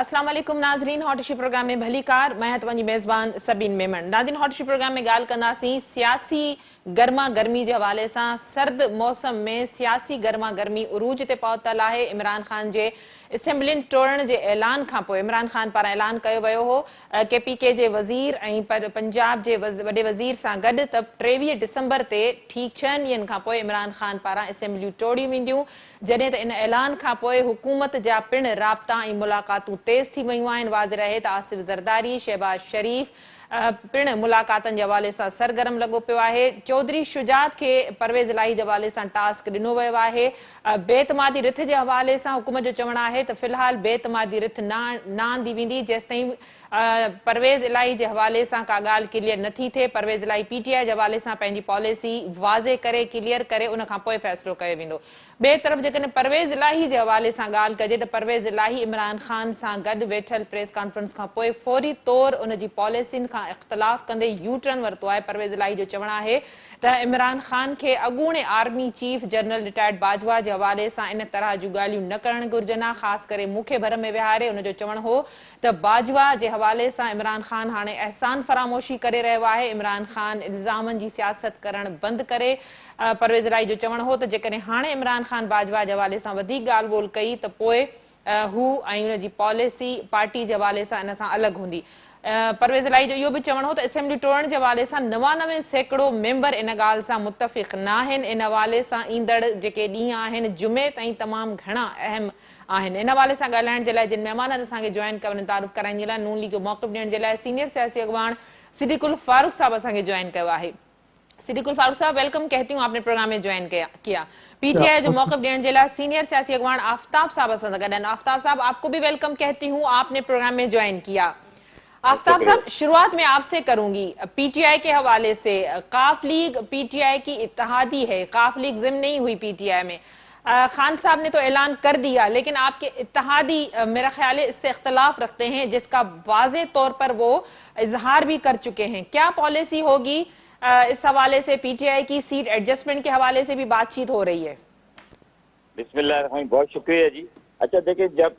अस्सलाम वालेकुम नाज़रीन, हॉट इशू प्रोग्राम में भली कार। मैं तव्हांजी मेज़बान सबीन मेमन। नाज़रीन, हॉट इशू प्रोग्राम में ॻाल्हि कंदासीं सियासी गर्मा गर्मी जे हवाले सां। सर्द मौसम में सियासी गर्मा गर्मी उरूज ते पहुतल आहे। इमरान ख़ान जे असेंबलियुनि टोड़ण जे ऐलान खां पोइ इमरान ख़ान पारां ऐलान कयो वियो हो KPK जे वज़ीर ऐं पंजाब जे वॾे वज़ीर सां गॾु त 23 डिसंबर ते ठीक 6 ॾींहंनि खां पोइ इमरान ख़ान पारां असेंबलियूं टोड़ियूं वेंदियूं, जॾहिं त इन ऐलान खां पोइ हुकूमत जा पिण राब्ता ऐं मुलाक़ातूं तेज़ थी वियूं आहिनि। वाज़ रहे त आसिफ ज़रदारी, शहबाज शरीफ़ पिण मुलाक़ातनि जे हवाले सां सरगर्म लॻो पियो आहे। चौधरी शुजात खे परवेज़ इलाही जे हवाले सां टास्क ॾिनो वियो आहे। बेतमादी रिथ जे हवाले सां हुकूमत जो चवणु आहे त फ़िलहाल बेतमादी रिथ न आंदी वेंदी जेसिताईं परवेज़ इलाही जे हवाले सां का ॻाल्हि क्लियर नथी थिए। परवेज़ इलाही PTI जे हवाले सां पंहिंजी पॉलिसी वाज़े करे क्लियर करे उन खां पोइ फ़ैसिलो कयो वेंदो। ॿिए तरफ़ जेकॾहिं परवेज़ इलाही जे हवाले सां ॻाल्हि कजे त परवेज़ इलाही इमरान ख़ान सां गॾु वेठल प्रेस कॉन्फ्रेंस खां पोइ फौरी तौर उन जी पॉलिसियुनि खां इख़्तिलाफ़ कंदे यू टर्न वरितो आहे। परवेज़ इलाही जो चवणु आहे त इमरान ख़ान खे अॻूणे army chief general retired Bajwa जे हवाले सां इन तरह जूं ॻाल्हियूं न करणु घुरिजनि हा, ख़ासि करे मूंखे भर में विहारे। उन जो चवणु हो त बाजवा जे हवाले सां इमरान ख़ान हाणे अहसान फरामोशी करे रहियो आहे। इमरान ख़ान इल्ज़ामनि जी सियासत करणु बंदि करे। परवेज़ इलाही जो चवणु हो त जेकॾहिं हाणे इमरान ख़ान बाजवा जे हवाले सां वधीक ॻाल्हि ॿोल कई त पोइ हू ऐं उन जी पॉलिसी पार्टी जे हवाले सां इन सां अलॻि हूंदी। परवेज़ इलाही जो इहो बि चवणु हो त असेंबली टोड़ण जे हवाले सां 99% मेंबर इन ॻाल्हि सां मुतफ़िक़ न आहिनि। इन हवाले सां ईंदड़ जेके ॾींहं आहिनि जुमे ताईं तमामु घणा अहम आहिनि। इन हवाले सां ॻाल्हाइण जे लाइ जिन महिमाननि असांखे जॉइन कयो तारुफ़ कराइण जे लाइ नून लीग जो मौक़िफ़ ॾियण जे लाइ सीनियर सियासी अॻवान सिद्दीकुल फारूक साहब असांखे जॉइन कयो आहे। सिद्दीकुल फारूक साहब, वेलकम कहती हूँ, आपने प्रोग्राम में ज्वाइन किया। PTI जो मौक़िफ़ देने के लिए सीनियर सियासी अगवान आफ्ताब साहब आफ्ताब साहब, आपको भी वेलकम कहती हूँ, आपने प्रोग्राम में ज्वाइन किया। आफ्ताब साहब, शुरुआत में आपसे करूंगी PTI के हवाले से। काफ लीग PTI की इत्तेहादी है, काफ लीग ज़िम्न नहीं हुई PTI में। खान साहब ने तो ऐलान कर दिया, लेकिन आपके इत्तेहादी मेरा ख्याल है इससे इख्तलाफ रखते हैं, जिसका वाज़े तौर पर वो इजहार भी कर चुके हैं। क्या पॉलिसी होगी इस हवाले से? PTI की सीट एडजस्टमेंट के हवाले से भी बातचीत हो रही है। बिस्मिल्लाह, बहुत शुक्रिया जी। अच्छा देखिए, जब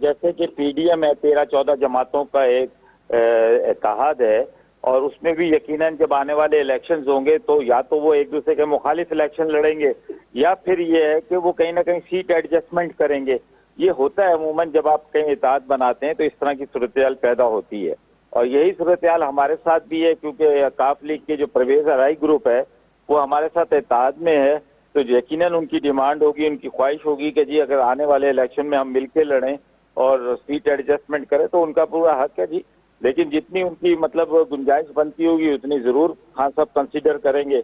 जैसे कि PDM है 13-14 जमातों का एक इत्तेहाद है, और उसमें भी यकीनन जब आने वाले इलेक्शंस होंगे तो या तो वो एक दूसरे के मुखालिफ इलेक्शन लड़ेंगे या फिर ये है कि वो कहीं ना कहीं सीट एडजस्टमेंट करेंगे। ये होता है अमूमन, जब आप कहीं इत्तेहाद बनाते हैं तो इस तरह की सूरत-ए-हाल पैदा होती है, और यही सूरत-ए-हाल हमारे साथ भी है, क्योंकि काफ लीग के जो परवेज़ इलाही ग्रुप है वो हमारे साथ इत्तेहाद में है। तो यकीनन उनकी डिमांड होगी, उनकी ख्वाहिश होगी कि जी अगर आने वाले इलेक्शन में हम मिलकर लड़ें और सीट एडजस्टमेंट करें तो उनका पूरा हक है जी। लेकिन जितनी उनकी मतलब गुंजाइश बनती होगी उतनी जरूर खान साहब कंसीडर करेंगे,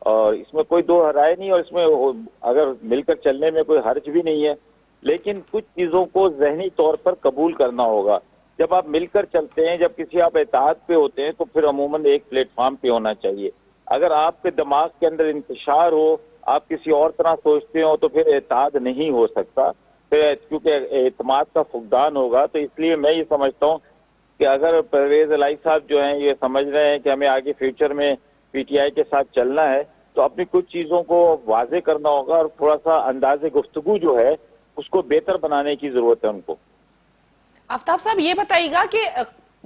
और इसमें कोई दो राय नहीं, और इसमें अगर मिलकर चलने में कोई हर्ज भी नहीं है। लेकिन कुछ चीजों को ज़हनी तौर पर कबूल करना होगा। जब आप मिलकर चलते हैं, जब किसी आप इत्तेहाद पे होते हैं, तो फिर अमूमन एक प्लेटफॉर्म पे होना चाहिए। अगर आपके दिमाग के अंदर इंतशार हो, आप किसी और तरह सोचते हो, तो फिर इत्तेहाद नहीं हो सकता, फिर क्योंकि एतमाद का फुकदान होगा। तो इसलिए मैं ये समझता हूँ कि अगर परवेज़ इलाही साहब जो हैं ये समझ रहे हैं कि हमें आगे फ्यूचर में PTI के साथ चलना है, तो अपनी कुछ चीज़ों को वाजे करना होगा और थोड़ा सा अंदाज़े गुफ्तगू जो है उसको बेहतर बनाने की ज़रूरत है उनको। आफ्ताब साहब, ये बताइएगा कि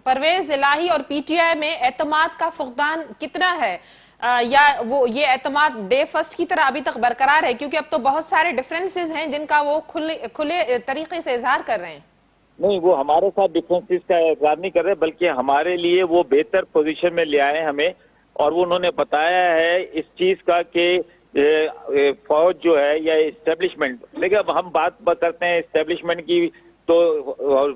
परवेज़ इलाही और PTI में एतमाद का फुकदान कितना है, या वो ये एतमाद डे फर्स्ट की तरह अभी तक बरकरार है? क्योंकि अब तो बहुत सारे डिफरेंसेस हैं जिनका वो खुले तरीके से इजहार कर रहे हैं। नहीं, वो हमारे साथ डिफरेंसेस का इजहार नहीं कर रहे, बल्कि हमारे लिए वो बेहतर पोजीशन में ले आए हमें, और वो उन्होंने बताया है इस चीज का कि फौज जो है या इस्टेब्लिशमेंट, देखिए अब हम बात करते हैं इस्टेब्लिशमेंट की तो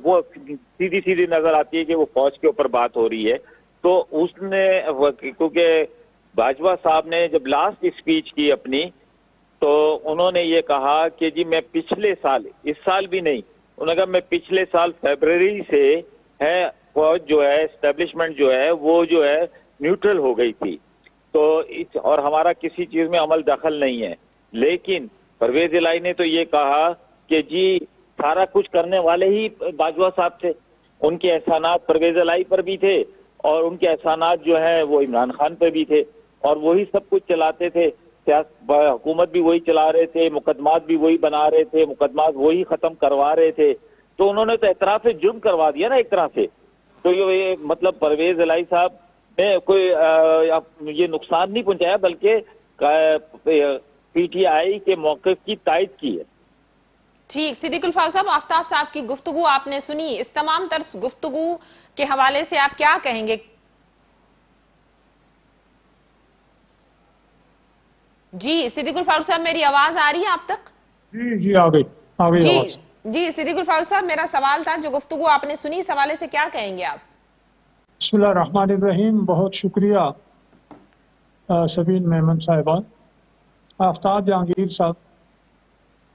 वो सीधी सीधी नजर आती है कि वो फौज के ऊपर बात हो रही है। तो उसने, क्योंकि बाजवा साहब ने जब लास्ट स्पीच की अपनी, तो उन्होंने ये कहा कि जी मैं पिछले साल, इस साल भी नहीं, उन्होंने कहा मैं पिछले साल फरवरी से है फौज जो है, एस्टेब्लिशमेंट जो है वो जो है न्यूट्रल हो गई थी, तो और हमारा किसी चीज में अमल दखल नहीं है। लेकिन परवेज़ इलाही ने तो ये कहा कि जी सारा कुछ करने वाले ही बाजवा साहब थे, उनके एहसानात परवेज़ इलाही पर भी थे और उनके एहसानात जो है वो इमरान खान पर भी थे, और वही सब कुछ चलाते थे। हुकूमत भी वही चला रहे थे, मुकदमात भी वही बना रहे थे, मुकदमात वही खत्म करवा रहे थे। تو انہوں نے تو اعتراف جرم کروا دیا نا ایک طرح سے. تو یہ مطلب پرویز الہی صاحب نے کوئی یہ نقصان نہیں پہنچایا بلکہ پی ٹی آئی کے موقف کی تائید کی ہے. ٹھیک. صدیق الفاظ صاحب، آفتاب صاحب کی گفتگو آپ نے سنی، اس تمام تر گفتگو کے حوالے سے آپ کیا کہیں گے؟ جی صدیق الفاظ صاحب، میری آواز آ رہی ہے آپ تک؟ جی آ گئی آواز. جی صدیق الفاظ صاحب، میرا سوال تھا، جو گفتگو آپ نے سنی اس حوالے سے کیا کہیں گے آپ؟ بسم اللہ الرحمن الرحیم. بہت شکریہ سبین میمن صاحبہ. آفتاب جہانگیر صاحب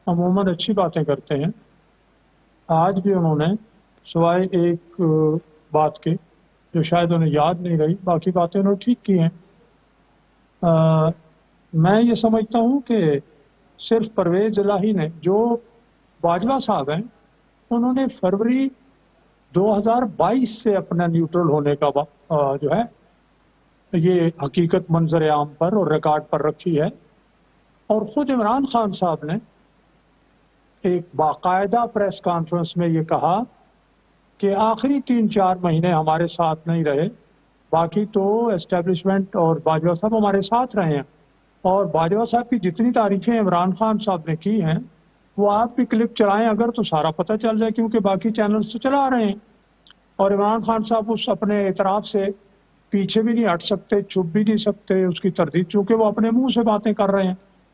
عموماً اچھی باتیں کرتے ہیں. آج بھی انہوں نے سوائے ایک بات کے جو شاید انہیں یاد نہیں رہی، باقی باتیں انہوں نے ٹھیک کی ہیں. میں یہ سمجھتا ہوں کہ صرف پرویز الہی نے، جو باجوہ صاحب ہیں انہوں نے فروری 2022 سے اپنا نیوٹرل ہونے کا جو ہے یہ حقیقت منظر عام پر اور ریکارڈ پر رکھی ہے. اور خود عمران خان صاحب نے ایک باقاعدہ پریس کانفرنس میں یہ کہا کہ آخری 3-4 مہینے ہمارے ساتھ نہیں رہے، باقی تو اسٹیبلشمنٹ اور باجوہ صاحب ہمارے ساتھ رہے ہیں. اور باجوہ صاحب کی جتنی تعریفیں عمران خان صاحب نے کی ہیں وہ آپ بھی کلپ چلائیں اگر تو سارا پتہ چل جائے، کیونکہ باقی چینلز تو چلا رہے ہیں. اور عمران خان صاحب اس اپنے اعتراف سے پیچھے بھی نہیں ہٹ سکتے، چھپ بھی نہیں سکتے اس کی تردید، چونکہ وہ اپنے منہ سے باتیں کر رہے ہیں.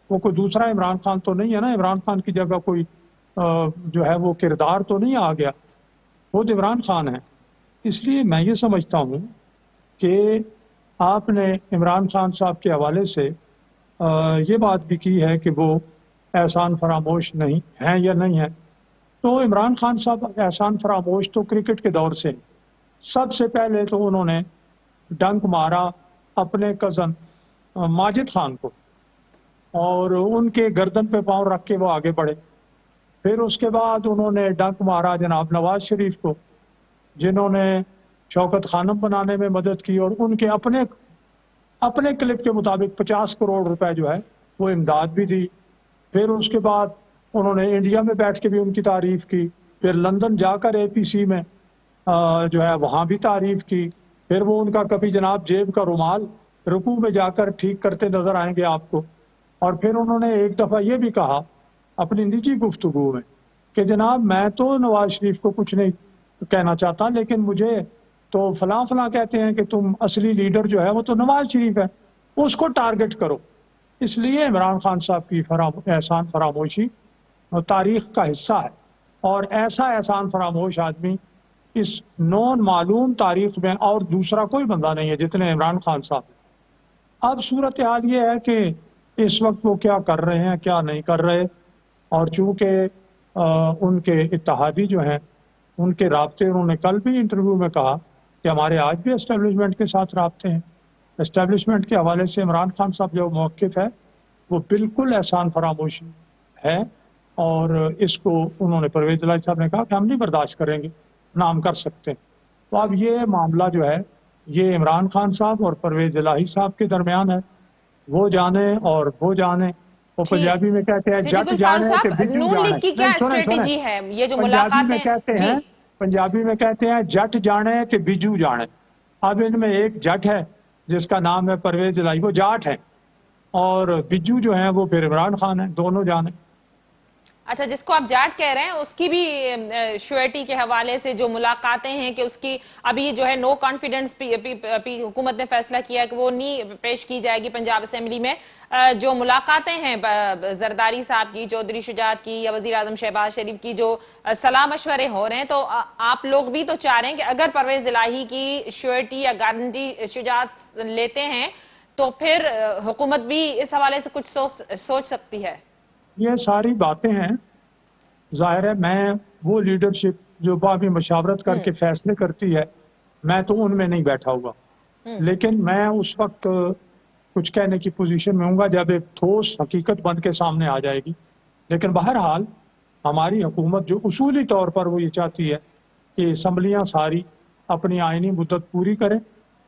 وہ کوئی دوسرا عمران خان تو نہیں ہے نا. عمران خان کی جگہ کوئی جو ہے وہ کردار تو نہیں آ گیا، خود عمران خان ہے. اس لیے میں یہ سمجھتا ہوں کہ آپ نے عمران خان صاحب کے حوالے سے یہ بات بھی کی ہے کہ وہ احسان فراموش نہیں ہیں یا نہیں ہیں. تو عمران خان صاحب احسان فراموش تو کرکٹ کے دور سے. سب سے پہلے تو انہوں نے ڈنک مارا اپنے کزن ماجد خان کو اور ان کے گردن پہ پاؤں رکھ کے وہ آگے بڑھے. پھر اس کے بعد انہوں نے ڈنک مارا جناب نواز شریف کو، جنہوں نے شوکت خانم بنانے میں مدد کی اور ان کے اپنے کلپ کے مطابق 50 کروڑ روپے جو ہے وہ امداد بھی دی. پھر اس کے بعد انہوں نے انڈیا میں بیٹھ کے بھی ان کی تعریف کی. پھر لندن جا کر اے پی سی میں جو ہے وہاں بھی تعریف کی. پھر وہ ان کا کبھی جناب جیب کا رومال رکوع میں جا کر ٹھیک کرتے نظر آئیں گے آپ کو. اور پھر انہوں نے ایک دفعہ یہ بھی کہا اپنی نجی گفتگو میں کہ جناب میں تو نواز شریف کو کچھ نہیں کہنا چاہتا، لیکن مجھے تو فلاں فلاں کہتے ہیں کہ تم اصلی لیڈر جو ہے وہ تو نواز شریف ہے، اس کو ٹارگٹ کرو. اس لیے عمران خان صاحب کی احسان فراموشی تاریخ کا حصہ ہے، اور ایسا احسان فراموش آدمی اس نون معلوم تاریخ میں اور دوسرا کوئی بندہ نہیں ہے جتنے عمران خان صاحب. اب صورتحال یہ ہے کہ اس وقت وہ کیا کر رہے ہیں کیا نہیں کر رہے، اور چونکہ ان کے اتحادی جو ہیں ان کے رابطے، انہوں نے کل بھی انٹرویو میں کہا کہ ہمارے آج بھی اسٹیبلشمنٹ کے ساتھ رابطے ہیں. اسٹیبلشمنٹ کے حوالے سے عمران خان صاحب جو موقف ہے وہ بالکل احسان فراموشی ہے، اور اس کو انہوں نے پرویز الہی صاحب نے کہا کہ ہم نہیں برداشت کریں گے، نہ ہم کر سکتے. تو اب یہ معاملہ جو ہے یہ عمران خان صاحب اور پرویز الہی صاحب کے درمیان ہے. وہ جانے اور وہ جانے. وہ پنجابی میں کہتے ہیں جٹ جانے کہ بجو نون جانے. لیگ کی کیا اسٹریٹجی ہے یہ جو ملاقاتیں پنجابی میں کہتے ہیں جٹ جانے کہ بجو جانے. اب ان میں ایک جٹ ہے جس کا نام ہے پرویز الہی، وہ جاٹ ہے، اور بجو جو ہیں وہ پھر عمران خان ہیں، دونوں جانے. اچھا، جس کو آپ جاٹ کہہ رہے ہیں اس کی بھی شیورٹی کے حوالے سے جو ملاقاتیں ہیں کہ اس کی ابھی جو ہے نو کانفیڈنس حکومت نے فیصلہ کیا کہ وہ نہیں پیش کی جائے گی پنجاب اسمبلی میں. جو ملاقاتیں ہیں زرداری صاحب کی، چودھری شجاعت کی یا وزیر اعظم شہباز شریف کی، جو صلاح مشورے ہو رہے ہیں، تو آپ لوگ بھی تو چاہ رہے ہیں کہ اگر پرویز الہی کی شیورٹی یا گارنٹی شجاعت لیتے ہیں تو پھر حکومت بھی اس حوالے سے کچھ سوچ سکتی ہے. یہ ساری باتیں ہیں. ظاہر ہے میں وہ لیڈرشپ جو باقی مشاورت کر کے فیصلے کرتی ہے میں تو ان میں نہیں بیٹھا ہوا، لیکن میں اس وقت کچھ کہنے کی پوزیشن میں ہوں گا جب ایک ٹھوس حقیقت بن کے سامنے آ جائے گی. لیکن بہرحال ہماری حکومت جو اصولی طور پر وہ یہ چاہتی ہے کہ اسمبلیاں ساری اپنی آئینی مدت پوری کریں،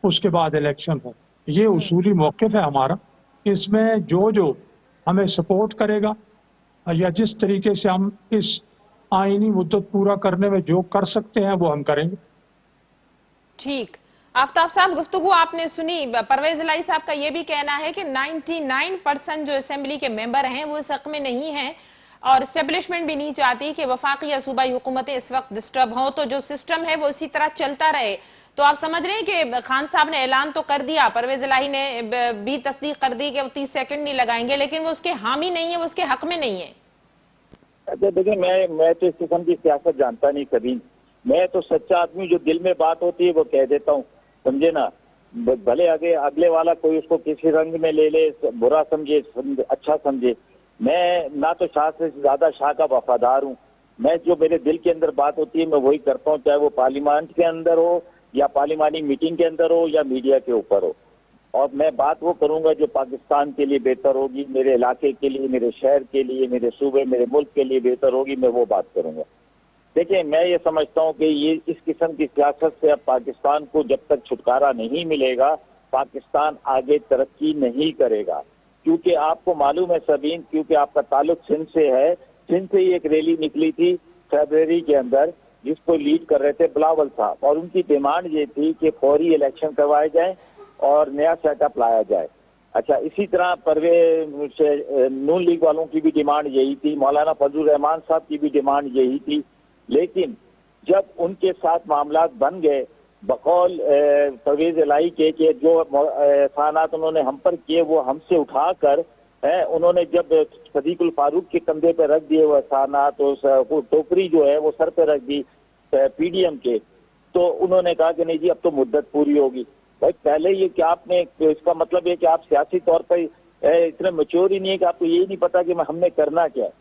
اس کے بعد الیکشن ہو. یہ اصولی موقف ہے ہمارا. اس میں جو ہمیں سپورٹ کرے گا یا جس طریقے سے ہم اس आईनी मुद्दत पूरा करने में जो कर सकते हैं वो हम करेंगे। ठीक, आफ्ताब साहब गुफ्तगू आपने सुनी। परवेज इलाही साहब का ये भी कहना है कि 99% जो असेंबली के मेंबर हैं वो इस हक में नहीं हैं और स्टेब्लिशमेंट भी नहीं चाहती कि वफाकी या सूबाई हुकूमतें इस वक्त डिस्टर्ब हों, तो जो सिस्टम है वो इसी तरह चलता रहे। तो आप समझ रहे हैं कि खान साहब ने ऐलान तो कर दिया, परवेज इलाही ने भी तस्दीक कर दी कि वो 30 सेकंड नहीं लगाएंगे, लेकिन वो उसके हामी नहीं है, वो उसके हक में नहीं है। अच्छा देखिए, मैं तो इस किस्म की सियासत जानता नहीं कभी। मैं तो सच्चा आदमी, जो दिल में बात होती है वो कह देता हूँ, समझे ना। भले अगले वाला कोई उसको किसी रंग में ले ले, बुरा समझे अच्छा समझे, मैं ना तो शाह से ज्यादा शाह का वफादार हूँ। मैं जो मेरे दिल के अंदर बात होती है मैं वही करता हूँ, चाहे वो पार्लियामेंट के अंदर हो या पार्लिमानी मीटिंग के अंदर हो या मीडिया के ऊपर हो। और मैं बात वो करूंगा जो पाकिस्तान के लिए बेहतर होगी, मेरे इलाके के लिए, मेरे शहर के लिए, मेरे सूबे, मेरे मुल्क के लिए बेहतर होगी, मैं वो बात करूंगा। देखिए, मैं ये समझता हूँ कि ये इस किस्म की सियासत से अब पाकिस्तान को जब तक छुटकारा नहीं मिलेगा, पाकिस्तान आगे तरक्की नहीं करेगा। क्योंकि आपको मालूम है सबीन, क्योंकि आपका ताल्लुक सिंध से है, सिंध से ही एक रैली निकली थी फरवरी के अंदर, जिसको लीड कर रहे थे बिलावल साहब, और उनकी डिमांड ये थी कि फौरी इलेक्शन करवाए जाए और नया सेटअप लाया जाए। अच्छा, इसी तरह परवेज नून लीग वालों की भी डिमांड यही थी, मौलाना फजलुर रहमान साहब की भी डिमांड यही थी। लेकिन जब उनके साथ मामला बन गए बकौल परवेज इलाही के जो एहसानात उन्होंने हम पर किए वो हमसे उठाकर उन्होंने जब सदीकुल फारूक के कंधे पर रख दिए वो एहसानात, वो टोकरी जो है वो सर पे रख दी पीडीएम के, तो उन्होंने कहा कि नहीं जी अब तो मुद्दत पूरी होगी। भाई पहले ये कि आपने, तो इसका मतलब ये कि आप सियासी तौर पर इतने मैच्योर ही नहीं है कि आपको यही नहीं पता कि हमने करना क्या है।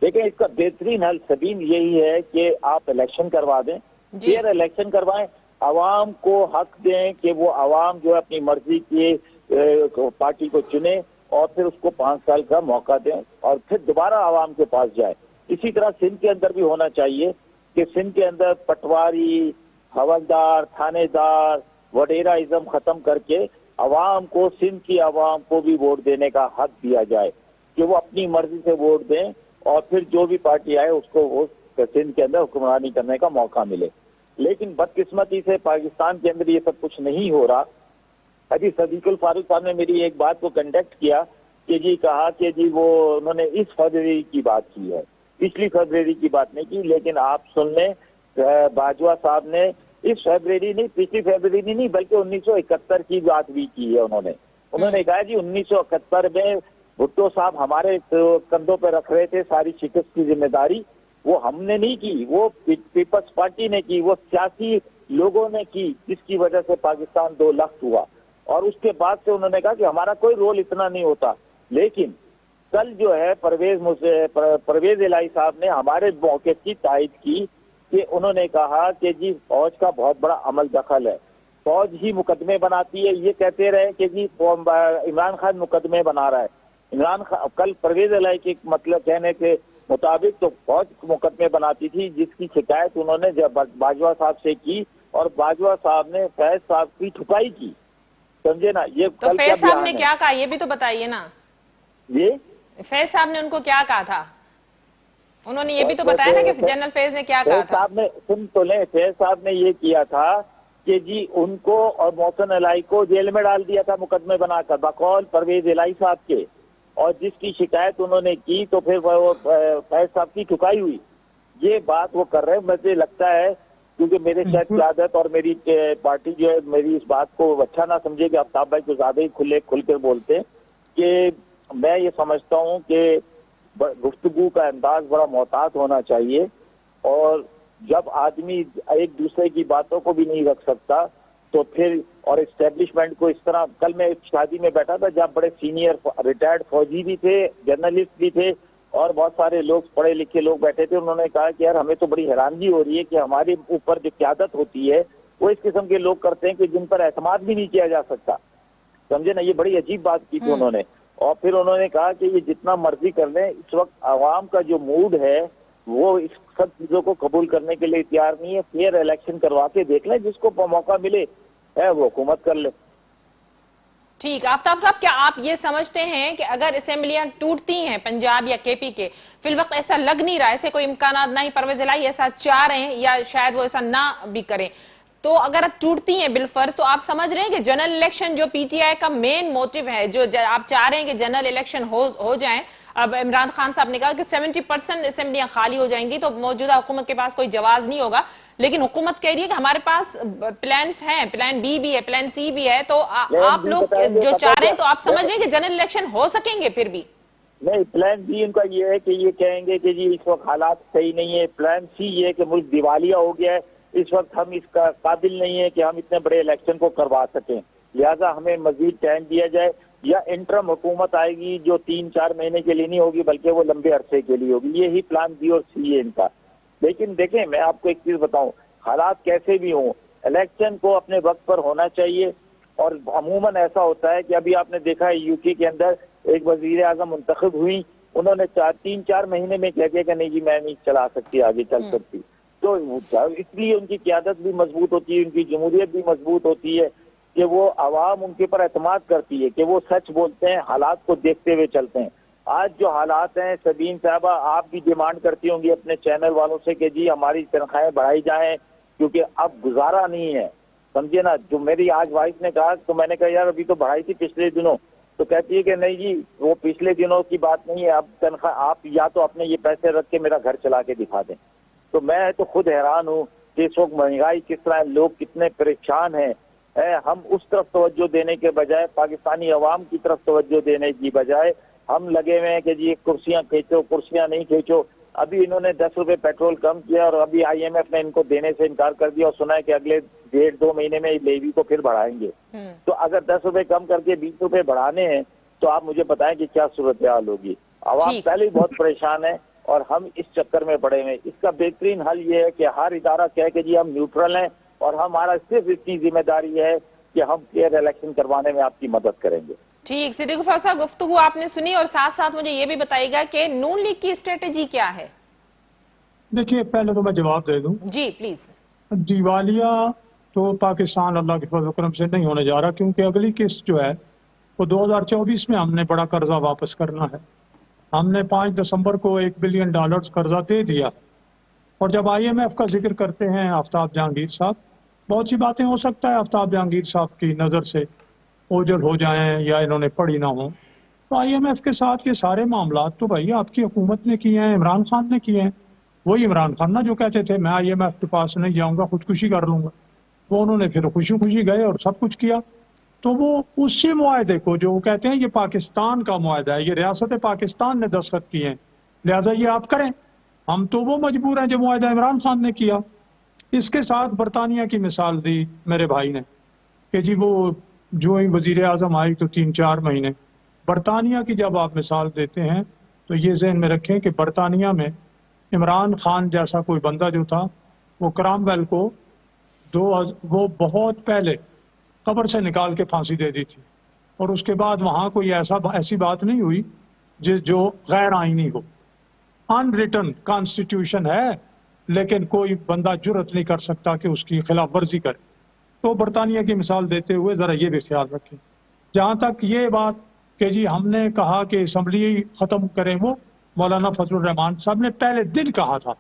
देखिए, इसका बेहतरीन हल सबीन यही है कि आप इलेक्शन करवा दें, फिर इलेक्शन करवाएं, आवाम को हक दें कि वो आवाम जो है अपनी मर्जी की पार्टी को चुने और फिर उसको 5 साल का मौका दें और फिर दोबारा आवाम के पास जाए। इसी तरह सिंध के अंदर भी होना चाहिए कि सिंध के अंदर पटवारी, हवलदार, थानेदार, वडेराइज्म खत्म करके आवाम को, सिंध की आवाम को भी वोट देने का हक दिया जाए कि वो अपनी मर्जी से वोट दें और फिर जो भी पार्टी आए उसको वो सिंध के अंदर हुक्मरानी करने का मौका मिले। लेकिन बदकिस्मती से पाकिस्तान के अंदर ये सब कुछ नहीं हो रहा। अभी सदीकुल फारूक साहब ने मेरी एक बात को कंडक्ट किया कि जी कहा कि जी वो उन्होंने इस फरवरी की बात की है, पिछली फरवरी की बात नहीं की। लेकिन आप सुन लें, बाजवा साहब ने इस फरवरी नहीं, पिछली फरवरी नहीं बल्कि 1971 की बात भी की है। उन्होंने कहा जी 1971 में भुट्टो साहब हमारे कंधों पर रख रहे थे सारी शिकस्त की जिम्मेदारी, वो हमने नहीं की, वो पीपल्स पार्टी ने की, वो सियासी लोगों ने की, जिसकी वजह से पाकिस्तान 2 लाख हुआ। और उसके बाद से उन्होंने कहा कि हमारा कोई रोल इतना नहीं होता। लेकिन कल जो है परवेज इलाही साहब ने हमारे मौके की तायद की कि उन्होंने कहा कि जी फौज का बहुत बड़ा अमल दखल है, फौज ही मुकदमे बनाती है। ये कहते रहे कि जी इमरान खान मुकदमे बना रहा है। इमरान खान कल परवेज इलाही के मतलब कहने के मुताबिक तो फौज मुकदमे बनाती थी, जिसकी शिकायत उन्होंने जब बाजवा साहब से की और बाजवा साहब ने फैज साहब की ठुकाई की, समझे ना। ये तो फैज साहब ने क्या कहा ये भी तो बताइए ना। ये फैज साहब ने उनको क्या कहा था, उन्होंने ये भी तो बताया ना कि जनरल फैज ने क्या कहा था। साहब ने सुन तो ले, फैज साहब ने ये किया था कि जी उनको और मोहसिन इलाही को जेल में डाल दिया था मुकदमे बनाकर बकौल परवेज इलाही साहब के, और जिसकी शिकायत उन्होंने की तो फिर वो फैज साहब की ठुकाई हुई। ये बात वो कर रहे हैं। मुझे लगता है क्योंकि मेरे शायद की आदत और मेरी पार्टी जो है मेरी इस बात को अच्छा ना समझे कि आफ्ताब भाई को ज्यादा ही खुल कर बोलते कि मैं ये समझता हूँ कि गुफ्तगू का अंदाज बड़ा मोहतात होना चाहिए, और जब आदमी एक दूसरे की बातों को भी नहीं रख सकता तो फिर, और एस्टेब्लिशमेंट को इस तरह। कल मैं एक शादी में बैठा था जहाँ बड़े सीनियर रिटायर्ड फौजी भी थे, जर्नलिस्ट भी थे और बहुत सारे लोग पढ़े लिखे लोग बैठे थे। उन्होंने कहा कि यार हमें तो बड़ी हैरानगी हो रही है कि हमारे ऊपर जो क़यादत होती है वो इस किस्म के लोग करते हैं कि जिन पर एतमाद भी नहीं किया जा सकता, समझे ना। ये बड़ी अजीब बात की थी उन्होंने। और फिर उन्होंने कहा कि ये जितना मर्जी कर लें, इस वक्त आवाम का जो मूड है वो इस सब चीजों को कबूल करने के लिए तैयार नहीं है। फेयर इलेक्शन करवा के देख लें, जिसको मौका मिले है वो हुकूमत कर ले। ٹھیک، آفتاب صاحب کیا آپ یہ سمجھتے ہیں کہ اگر اسمبلیاں ٹوٹتی ہیں پنجاب یا کے پی کے، فی الوقت ایسا لگ نہیں رہا، ایسے کوئی امکانات نہ ہی پرویز الہی ایسا چاہ رہے ہیں یا شاید وہ ایسا نہ بھی کریں، تو اگر ٹوٹتی ہیں بالفرض تو آپ سمجھ رہے ہیں کہ جنرل الیکشن جو پی ٹی آئی کا مین موٹیو ہے، جو آپ چاہ رہے ہیں کہ جنرل الیکشن ہو جائیں، اب عمران خان صاحب نے کہا کہ 70% اسمبلیاں خالی ہو جائیں گی تو موجودہ حکومت کے پاس کوئی جواز نہیں ہوگا، لیکن حکومت کہہ رہی ہے کہ ہمارے پاس پلانز ہیں، پلان بی بھی ہے، پلان سی بھی ہے، تو پلان آپ بی لوگ بتائیں گے، جو پتہ چاہ رہے کیا ہیں تو آپ سمجھ رہے ہیں کہ جنرل الیکشن ہو سکیں گے پھر بھی؟ نہیں، پلان بی ان کا یہ ہے کہ یہ کہیں گے کہ جی اس وقت حالات صحیح نہیں ہے، پلان سی یہ ہے کہ ملک دیوالیہ ہو گیا ہے، اس وقت ہم اس کا قابل نہیں ہے کہ ہم اتنے بڑے الیکشن کو کروا سکیں، لہذا ہمیں مزید ٹائم دیا جائے، یا انٹرم حکومت آئے گی جو 3-4 مہینے کے لیے نہیں ہوگی بلکہ وہ لمبے عرصے کے لیے ہوگی، یہی پلان بی اور سی ہے ان کا۔ لیکن دیکھیں میں آپ کو ایک چیز بتاؤں، حالات کیسے بھی ہوں الیکشن کو اپنے وقت پر ہونا چاہیے، اور عموماً ایسا ہوتا ہے کہ ابھی آپ نے دیکھا ہے یو کے اندر ایک وزیر اعظم منتخب ہوئی، انہوں نے 3-4 مہینے میں کہہ دیا کہ نہیں جی میں نہیں چلا سکتی، آگے چل سکتی، تو اس لیے ان کی قیادت بھی مضبوط ہوتی ہے، ان کی جمہوریت بھی مضبوط ہوتی ہے کہ وہ عوام ان کے پر اعتماد کرتی ہے کہ وہ سچ بولتے ہیں، حالات کو دیکھتے ہوئے چلتے ہیں۔ آج جو حالات ہیں سبین صاحبہ، آپ بھی ڈیمانڈ کرتی ہوں گی اپنے چینل والوں سے کہ جی ہماری تنخواہیں بڑھائی جائیں کیونکہ اب گزارا نہیں ہے، سمجھے نا۔ جو میری آج وائف نے کہا تو میں نے کہا یار ابھی تو بڑھائی تھی پچھلے دنوں، تو کہتی ہے کہ نہیں جی وہ پچھلے دنوں کی بات نہیں ہے، اب تنخواہ آپ یا تو اپنے یہ پیسے رکھ کے میرا گھر چلا کے دکھا دیں۔ تو میں تو خود حیران ہوں کہ اس وقت مہنگائی کس طرح ہے، لوگ کتنے پریشان ہیں، ہم اس طرف توجہ دینے کے بجائے، پاکستانی عوام کی طرف توجہ دینے کی بجائے ہم لگے ہوئے ہیں کہ جی کرسیاں کھینچو، کرسیاں نہیں کھینچو۔ ابھی انہوں نے 10 روپے پیٹرول کم کیا اور ابھی آئی ایم ایف نے ان کو دینے سے انکار کر دیا اور سنا ہے کہ اگلے 1.5-2 مہینے میں لیوی کو پھر بڑھائیں گے۔ تو اگر 10 روپے کم کر کے 20 روپے بڑھانے ہیں تو آپ مجھے بتائیں کہ کیا صورتحال ہوگی۔ عوام پہلے ہی بہت پریشان ہے اور ہم اس چکر میں پڑے ہوئے۔ اس کا بہترین حل یہ ہے کہ ہر ادارہ کہے کہ جی ہم نیوٹرل ہیں اور ہمارا صرف اتنی ذمہ داری ہے کہ ہم فیئر الیکشن کروانے میں آپ کی مدد کریں گے۔ ٹھیک، صدیق غفار صاحب گفتگو آپ نے سنی، اور ساتھ ساتھ مجھے یہ بھی بتائیے گا کہ نون لیگ کی اسٹریٹجی کیا ہے؟ دیکھیے پہلے تو میں جواب دے دوں، جی پلیز۔ دیوالیہ تو پاکستان اللہ کے فضل و کرم سے نہیں ہونے جا رہا، کیونکہ اگلی قسط جو ہے وہ 2024 میں ہم نے بڑا قرضہ واپس کرنا ہے۔ ہم نے 5 دسمبر کو $1 بلین قرضہ دے دیا، اور جب آئی ایم ایف کا ذکر کرتے ہیں آفتاب جہانگیر صاحب، بہت سی باتیں ہو سکتا ہے آفتاب جہانگیر صاحب کی نظر سے اوجھل ہو جائیں یا انہوں نے پڑھی نہ ہوں، تو آئی ایم ایف کے ساتھ یہ سارے معاملات تو بھائی آپ کی حکومت نے کیے ہیں، عمران خان نے کیے ہیں۔ وہی عمران خان جو کہتے تھے میں آئی ایم ایف کے پاس نہیں جاؤں گا، خودکشی کر لوں گا، وہ انہوں نے پھر خوشی خوشی گئے اور سب کچھ کیا۔ تو وہ اسی معاہدے کو جو وہ کہتے ہیں یہ پاکستان کا معاہدہ ہے، یہ ریاست پاکستان نے دستخط کیے ہیں، لہٰذا یہ آپ کریں، ہم تو وہ مجبور ہیں جو معاہدہ عمران خان نے کیا۔ اس کے ساتھ برطانیہ کی مثال دی میرے بھائی نے کہ جی وہ جو ہی وزیر اعظم آئی تو 3-4 مہینے، برطانیہ کی جب آپ مثال دیتے ہیں تو یہ ذہن میں رکھیں کہ برطانیہ میں عمران خان جیسا کوئی بندہ جو تھا وہ کرامویل کو وہ بہت پہلے قبر سے نکال کے پھانسی دے دی تھی، اور اس کے بعد وہاں کوئی ایسی بات نہیں ہوئی جو غیر آئینی ہو۔ ان ریٹن کانسٹیٹیوشن ہے لیکن کوئی بندہ جرت نہیں کر سکتا کہ اس کی خلاف ورزی کرے۔ تو برطانیہ کی مثال دیتے ہوئے ذرا یہ بھی خیال رکھیں۔ جہاں تک یہ بات کہ جی ہم نے کہا کہ اسمبلی ختم کریں، وہ مولانا فضل الرحمان صاحب نے پہلے دن کہا تھا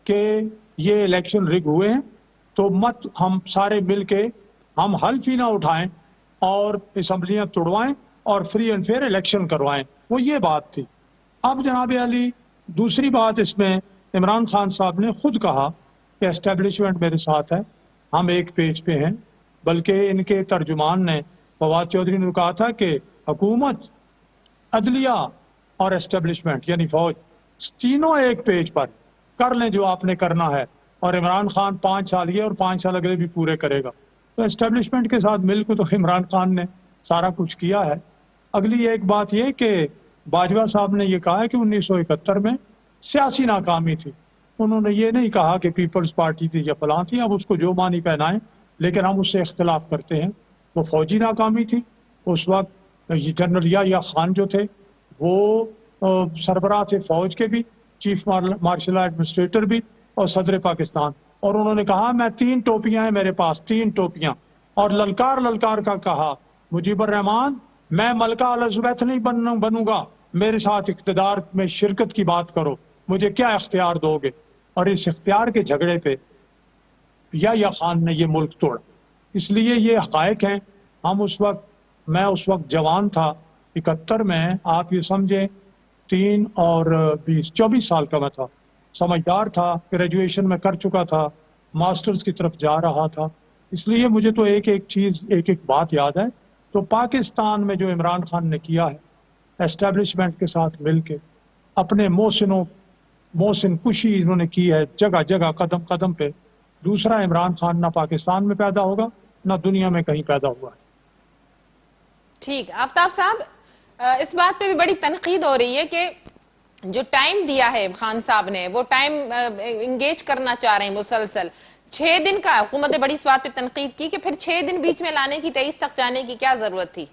کہ یہ الیکشن رگ ہوئے ہیں تو مت ہم سارے مل کے ہم حلف ہی نہ اٹھائیں اور اسمبلیاں توڑوائیں اور فری اینڈ فیئر الیکشن کروائیں، وہ یہ بات تھی۔ اب جناب علی دوسری بات اس میں عمران خان صاحب نے خود کہا کہ اسٹیبلشمنٹ میرے ساتھ ہے، ہم ایک پیج پہ ہیں، بلکہ ان کے ترجمان نے فواد چودھری نے کہا تھا کہ حکومت، عدلیہ اور اسٹیبلشمنٹ یعنی فوج تینوں ایک پیج پر کر لیں جو آپ نے کرنا ہے، اور عمران خان 5 سال یہ اور 5 سال اگلے بھی پورے کرے گا۔ تو اسٹیبلشمنٹ کے ساتھ مل کے تو عمران خان نے سارا کچھ کیا ہے۔ اگلی ایک بات یہ کہ باجوہ صاحب نے یہ کہا ہے کہ 1971 میں سیاسی ناکامی تھی، انہوں نے یہ نہیں کہا کہ پیپلز پارٹی تھی یا فلاں تھی، اب اس کو جو معنی پہنائیں، لیکن ہم اس سے اختلاف کرتے ہیں۔ وہ فوجی ناکامی تھی، اس وقت جنرل یا خان جو تھے وہ سربراہ تھے فوج کے بھی، چیف مارشل ایڈمنسٹریٹر بھی اور صدر پاکستان، اور انہوں نے کہا میں 3 ٹوپیاں ہیں میرے پاس، 3 ٹوپیاں، اور للکار کا کہا मुजीब रहमान, मैं मलका एलिज़ाबेथ नहीं बनूंगा, मेरे साथ इक़्तिदार में शिरकत की बात करो, मुझे क्या इख्तियार दोगे। और इस इख्तियार के झगड़े पे या खान ने ये मुल्क तोड़ा। इसलिए ये हक़ाइक़ हैं। हम उस वक्त, मैं उस वक्त जवान था 71 में, आप ये समझें 3 और 20 24 साल का मैं था, समझदार था, ग्रेजुएशन में कर चुका था, मास्टर्स की तरफ जा रहा था। इसलिए मुझे तो एक एक चीज़, एक एक बात याद है। तो पाकिस्तान में जो इमरान खान ने किया है, एस्टेब्लिशमेंट के साथ मिलके अपने मोहसिन कुशी इन्होंने की है जगह जगह, कदम कदम पे। दूसरा इमरान खान ना पाकिस्तान में पैदा होगा ना दुनिया में कहीं पैदा हुआ है। ठीक, आफ्ताब साहब, इस बात पे भी बड़ी तनकीद हो रही है कि जो टाइम दिया है खान साहब ने, वो टाइम इंगेज करना चाह रहे हैं मुसलसल। 6 दिन का हुकूमत ने बड़ी इस बात पे तनकीद की कि फिर 6 दिन बीच में लाने की, 23 तक जाने की क्या जरूरत थी।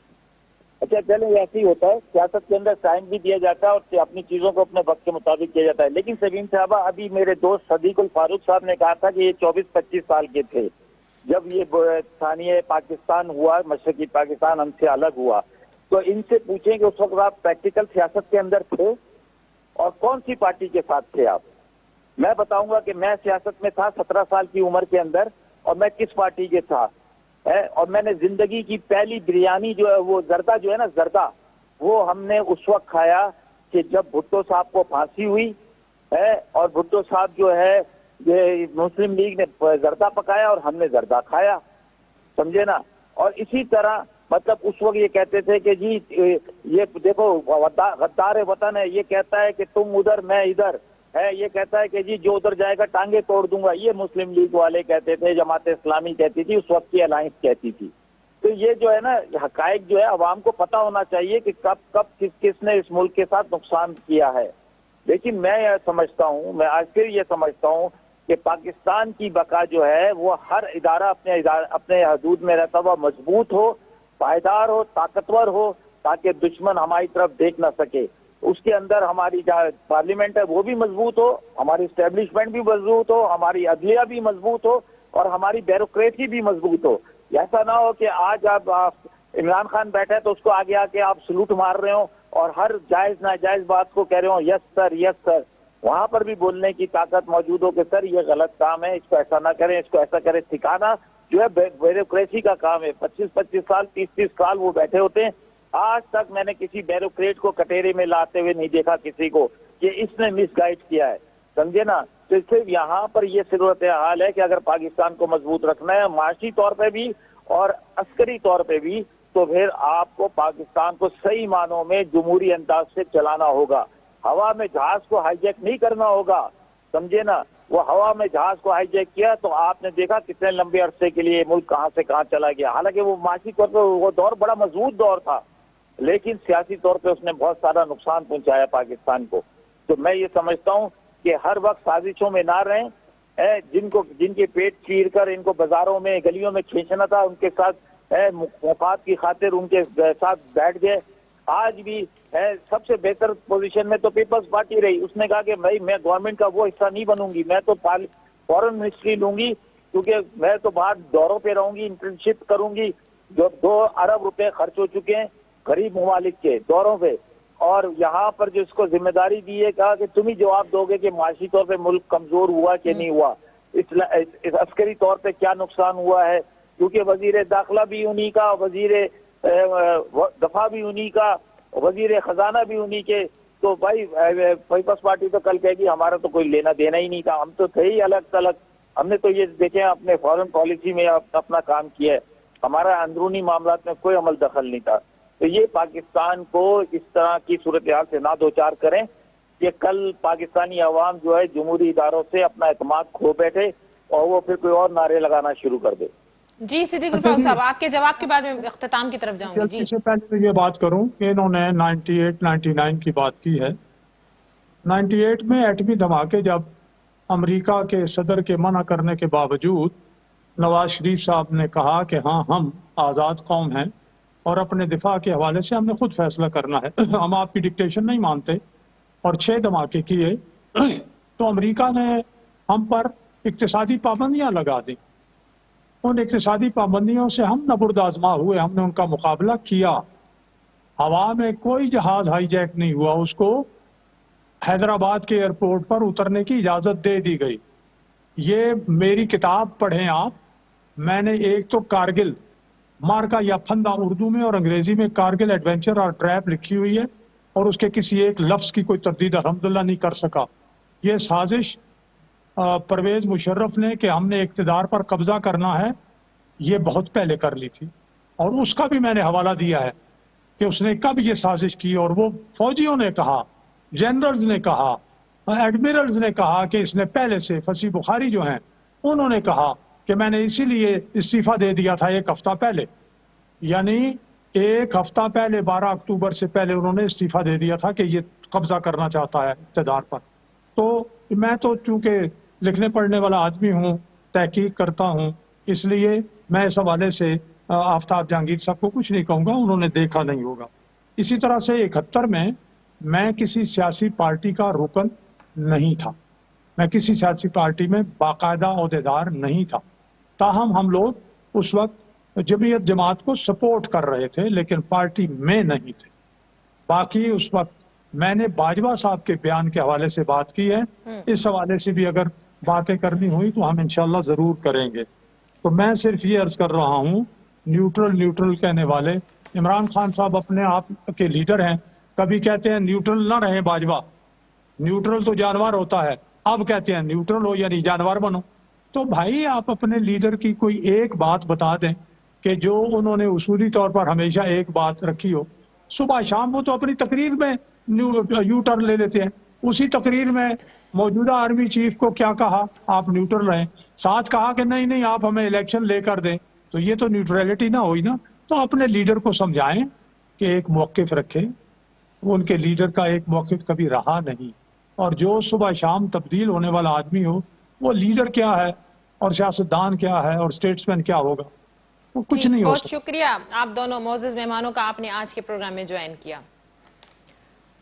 अच्छा चलो, ऐसे ही होता है, सियासत के अंदर टाइम भी दिया जाता है और अपनी चीजों को अपने वक्त के मुताबिक किया जाता है। लेकिन सबीन साहबा, अभी मेरे दोस्त सदीकुल फारूक साहब ने कहा था कि ये 24-25 साल के थे जब ये स्थानीय पाकिस्तान हुआ, मशरकी पाकिस्तान हमसे अलग हुआ। तो इनसे पूछें कि उस वक्त आप प्रैक्टिकल सियासत के अंदर थे और कौन सी पार्टी के साथ थे आप। मैं बताऊंगा कि मैं सियासत में था 17 साल की उम्र के अंदर, और मैं किस पार्टी के था है। और मैंने जिंदगी की पहली बिरयानी जो है, वो जर्दा जो है ना, जर्दा, वो हमने उस वक्त खाया कि जब भुट्टो साहब को फांसी हुई है। और भुट्टो साहब जो है, ये मुस्लिम लीग ने जर्दा पकाया और हमने जर्दा खाया, समझे ना। और इसी तरह मतलब उस वक्त ये कहते थे कि जी ये देखो गद्दार वतन है, ये कहता है कि तुम उधर मैं इधर है, ये कहता है कि जी जो उधर जाएगा टांगे तोड़ दूंगा। ये मुस्लिम लीग वाले कहते थे, जमात इस्लामी कहती थी, उस वक्त की अलायंस कहती थी। तो ये जो है ना, हकायक जो है अवाम को पता होना चाहिए कि कब कब किसने इस मुल्क के साथ नुकसान किया है। लेकिन मैं यह समझता हूँ, मैं आज फिर ये समझता हूँ कि पाकिस्तान की बका जो है वो हर इदारा अपने हदूद में रहता हुआ मजबूत हो, पायदार हो, ताकतवर हो, ताकि दुश्मन हमारी तरफ देख ना सके। उसके अंदर हमारी जहाँ पार्लियामेंट है वो भी मजबूत हो, हमारी स्टैब्लिशमेंट भी मजबूत हो, हमारी अदलिया भी मजबूत हो और हमारी ब्यूरोक्रेसी भी मजबूत हो। ऐसा ना हो कि आज आप इमरान खान बैठे तो उसको आगे आके आप सलूट मार रहे हो और हर जायज नाजायज बात को कह रहे हो यस सर यस सर। वहां पर भी बोलने की ताकत मौजूद हो कि सर ये गलत काम है, इसको ऐसा ना करें, इसको ऐसा करें। सिखाना जो है ब्यूरोक्रेसी का काम है। 25-25 साल 30-30 साल वो बैठे होते हैं। आज तक मैंने किसी ब्यूरोक्रेट को कटेरे में लाते हुए नहीं देखा किसी को कि इसने मिसगाइड किया है, समझे ना। तो सिर्फ यहाँ पर ये सूरत हाल है कि अगर पाकिस्तान को मजबूत रखना है माशी तौर पे भी और अस्करी तौर पे भी, तो फिर आपको पाकिस्तान को सही मानों में जमहूरी अंदाज से चलाना होगा। हवा में जहाज को हाईजैक नहीं करना होगा, समझे ना। वो हवा में जहाज को हाईजैक किया तो आपने देखा कितने लंबे अरसे के लिए मुल्क कहां से कहां चला गया। हालांकि वो माशी तौर पर वो दौर बड़ा मजबूत दौर था, लेकिन सियासी तौर पे उसने बहुत सारा नुकसान पहुंचाया पाकिस्तान को। तो मैं ये समझता हूं कि हर वक्त साजिशों में ना रहें। जिनके पेट चीर कर इनको बाजारों में गलियों में खींचना था, उनके साथ मुफाद की खातिर उनके साथ बैठ गए। आज भी सबसे बेहतर पोजीशन में तो पीपल्स पार्टी रही। उसने कहा कि भाई मैं गवर्नमेंट का वो हिस्सा नहीं बनूंगी, मैं तो फॉरेन मिनिस्ट्री लूंगी, क्योंकि मैं तो बाहर दौरों पे रहूंगी, इंटर्नशिप करूंगी। जो 2 अरब रुपए खर्च हो चुके हैं गरीब ममालिक के दौरों पे, और यहाँ पर जो इसको जिम्मेदारी दी है, कहा कि तुम ही जवाब दोगे कि माशी तौर पे मुल्क कमजोर हुआ कि नहीं हुआ, इस अस्करी तौर पे क्या नुकसान हुआ है। क्योंकि वजीर दाखिला भी उन्हीं का, वजीर दफा भी उन्हीं का, वजीर खजाना भी उन्हीं के। तो भाई पीपल्स पार्टी तो कल कहेगी हमारा तो कोई लेना देना ही नहीं था, हम तो थे ही अलग थलग। हमने तो ये देखे अपने फॉरेन पॉलिसी में अपना काम किया है, हमारा अंदरूनी मामलात में कोई अमल दखल नहीं था। तो ये पाकिस्तान को इस तरह की सूरत हाल से ना दो चार करें कि कल पाकिस्तानी अवाम जो है जमहूरी इदारों से अपना एतमाद खो बैठे और वो फिर कोई और नारे लगाना शुरू कर दे। जी सिद्दीकुल फारूक साहब, आपके जवाब के बाद मैं इख्तिताम की तरफ जाऊंगी। जी, इससे पहले तो ये बात करूं कि इन्होंने 98-99 की बात की है। 98 में एटमी धमाके जब अमेरिका के सदर के मना करने के बावजूद नवाज शरीफ साहब ने कहा कि हाँ हम आज़ाद कौम हैं और अपने दिफा के हवाले से हमने खुद फैसला करना है, हम आपकी डिक्टेशन नहीं मानते, और 6 धमाके किए, तो अमेरिका ने हम पर इक्तिसादी पाबंदियां लगा दी। उन इक्तिसादी पाबंदियों से हम नबुर्द आजमा हुए, हमने उनका मुकाबला किया। हवा में कोई जहाज हाईजैक नहीं हुआ, उसको हैदराबाद के एयरपोर्ट पर उतरने की इजाज़त दे दी गई। ये मेरी किताब पढ़ें आप, मैंने एक तो कारगिल मार्का या फंदा उर्दू में और अंग्रेजी में कारगिल एडवेंचर और ट्रैप लिखी हुई है, और उसके किसी एक लफ्ज़ की कोई तरदीद अल्हम्दुलिल्लाह नहीं कर सका। ये साजिश परवेज़ मुशर्रफ ने कि हमने इक़्तिदार पर कब्जा करना है, ये बहुत पहले कर ली थी, और उसका भी मैंने हवाला दिया है कि उसने कब ये साजिश की। और वो फौजियों ने कहा, जनरल्स ने कहा, एडमिरल्स ने कहा कि इसने पहले से, फसी बुखारी जो हैं उन्होंने कहा कि मैंने इसीलिए इस्तीफा दे दिया था 1 हफ्ता पहले, यानी 1 हफ्ता पहले 12 अक्टूबर से पहले उन्होंने इस्तीफा दे दिया था कि ये कब्जा करना चाहता है इक़्तिदार पर। तो मैं तो चूंकि लिखने पढ़ने वाला आदमी हूँ, तहकीक करता हूँ, इसलिए मैं इस हवाले से आफ्ताब जहांगीर साहब को कुछ नहीं कहूँगा, उन्होंने देखा नहीं होगा। इसी तरह से 71 में मैं किसी सियासी पार्टी का रुकन नहीं था, मैं किसी सियासी पार्टी में बाकायदा ओहदेदार नहीं था। ताहम हम लोग उस वक्त जमीयत जमात को सपोर्ट कर रहे थे, लेकिन पार्टी में नहीं थे। बाकी उस वक्त मैंने बाजवा साहब के बयान के हवाले से बात की है, इस हवाले से भी अगर बातें करनी हुई तो हम इंशाल्लाह जरूर करेंगे। तो मैं सिर्फ ये अर्ज कर रहा हूँ, न्यूट्रल कहने वाले इमरान खान साहब अपने आप के लीडर हैं, कभी कहते हैं न्यूट्रल ना रहे बाजवा, न्यूट्रल तो जानवर होता है, अब कहते हैं न्यूट्रल हो यानी जानवर बनो। तो भाई आप अपने लीडर की कोई एक बात बता दें कि जो उन्होंने उसूली तौर पर हमेशा एक बात रखी हो। सुबह शाम वो तो अपनी तकरीर में यू टर्न ले लेते हैं, उसी तकरीर में मौजूदा आर्मी चीफ को क्या कहा, आप न्यूट्रल रहें, साथ कहा कि नहीं नहीं आप हमें इलेक्शन लेकर दें, तो ये तो न्यूट्रलिटी ना हुई ना। तो अपने लीडर को समझाएं कि एक मौक़िफ़ रखें, उनके लीडर का एक मौक़िफ़ कभी रहा नहीं, और जो सुबह शाम तब्दील होने वाला आदमी हो वो लीडर क्या है और सियासतदान क्या है और स्टेट्समैन क्या होगा, वो कुछ नहीं हो बहुत सकता। शुक्रिया आप दोनों मोअज़्ज़ज़ मेहमानों का, आपने आज के प्रोग्राम में ज्वाइन किया।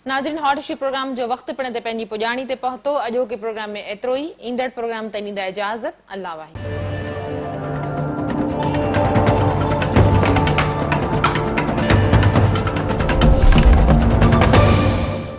नाज़रीन, हॉट इश्यू प्रोग्राम जो वक्त पिण ते पंहिंजी पुॼाणी ते पहुतो। अॼोके प्रोग्राम में एतिरो ई। ईंदड़ प्रोग्राम ताईं ॾींदा इजाज़त। अल्लाह वाहिद।